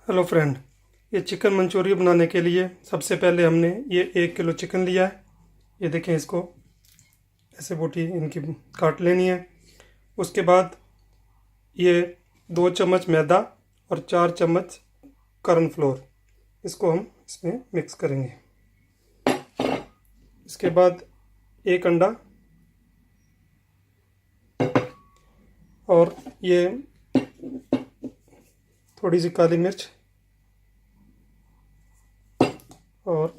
Hello friend, ये chicken Manchurian बनाने के लिए सबसे पहले हमने ये 1 किलो चिकन लिया है। ये देखें, इसको ऐसे बोटी इनकी काट लेनी है। उसके बाद ये 2 चम्मच मैदा और 4 चम्मच कॉर्नफ्लोर, इसको हम इसमें मिक्स करेंगे। इसके बाद 1 अंडा और ये थोड़ी सी काली मिर्च और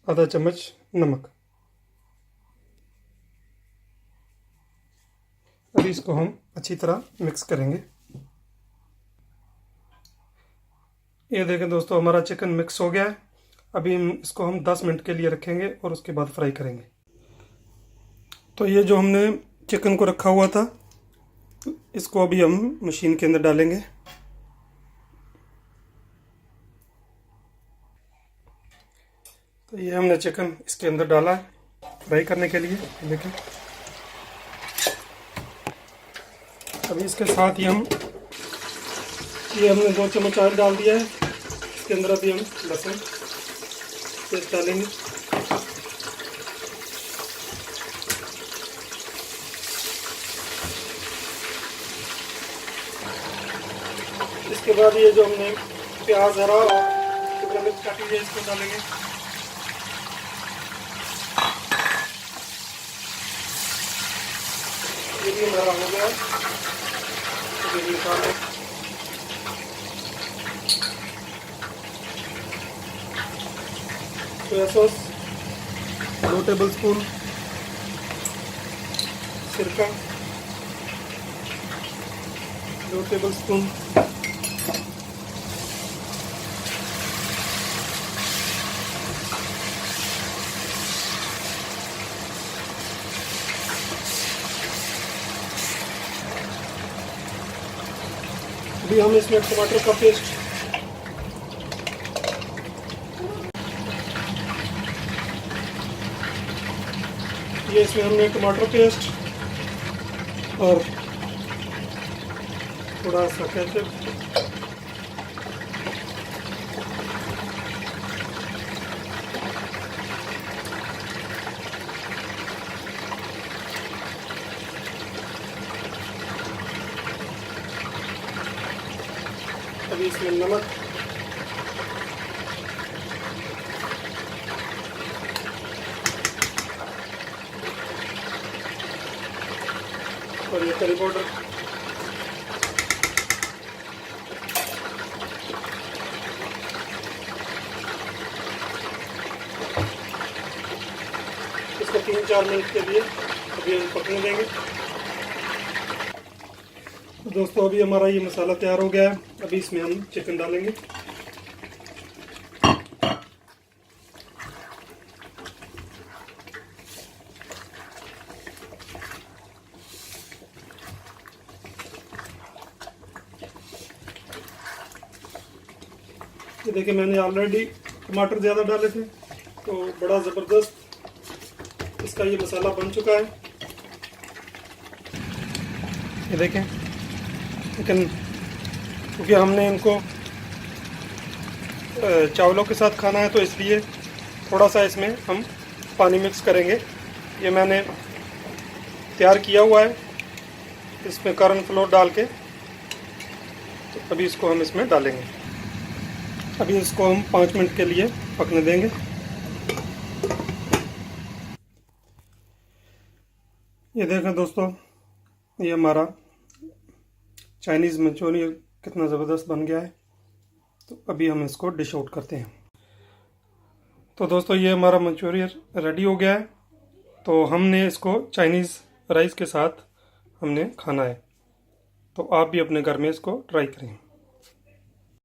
आधा चम्मच नमक। अभी इसको हम अच्छी तरह मिक्स करेंगे। ये देखें दोस्तों, हमारा चिकन मिक्स हो गया है। अभी इसको हम 10 मिनट के लिए रखेंगे और उसके बाद फ्राई करेंगे। तो ये जो हमने चिकन को रखा हुआ था, इसको अभी हम मशीन के अंदर डालेंगे। तो ये हमने चिकन इसके अंदर डाला है फ्राई करने के लिए। देखें, अभी इसके साथ ही हमने 2 चम्मच ऑयल डाल दिया है। इसके अंदर अभी हम लहसुन पेस्ट डालेंगे। इसके बाद ये जो हमने प्याज हरा और शिमला मिर्च काटी है, इसको डालेंगे। ये भी हमारा हो गया, तो ये निकाल लें। सोया सॉस 2 टेबलस्पून, सिरका 2 टेबलस्पून, अभी हम इसमें टमाटर का पेस्ट, ये इसमें हमने टमाटर पेस्ट और थोड़ा सा केचप, अभी इसमें नमक, और ये करी पाउडर। इसको 3-4 मिनट के लिए अभी हम पकने देंगे। तो दोस्तों, अभी हमारा ये मसाला तैयार हो गया है। अभी इसमें हम चिकन डालेंगे। ये देखिए, मैंने ऑलरेडी टमाटर ज़्यादा डाले थे, तो बड़ा ज़बरदस्त इसका ये मसाला बन चुका है। ये देखें, लेकिन क्योंकि हमने इनको चावलों के साथ खाना है, तो इसलिए थोड़ा सा इसमें हम पानी मिक्स करेंगे। ये मैंने तैयार किया हुआ है, इसमें कॉर्नफ्लोर डाल के। तो अभी इसको हम इसमें डालेंगे। अभी इसको हम 5 मिनट के लिए पकने देंगे। ये देखें दोस्तों, ये हमारा चाइनीज़ मंचूरियन कितना ज़बरदस्त बन गया है। तो अभी हम इसको डिश आउट करते हैं। तो दोस्तों, ये हमारा मंचूरियन रेडी हो गया है। तो हमने इसको चाइनीज़ राइस के साथ हमने खाना है। तो आप भी अपने घर में इसको ट्राई करें।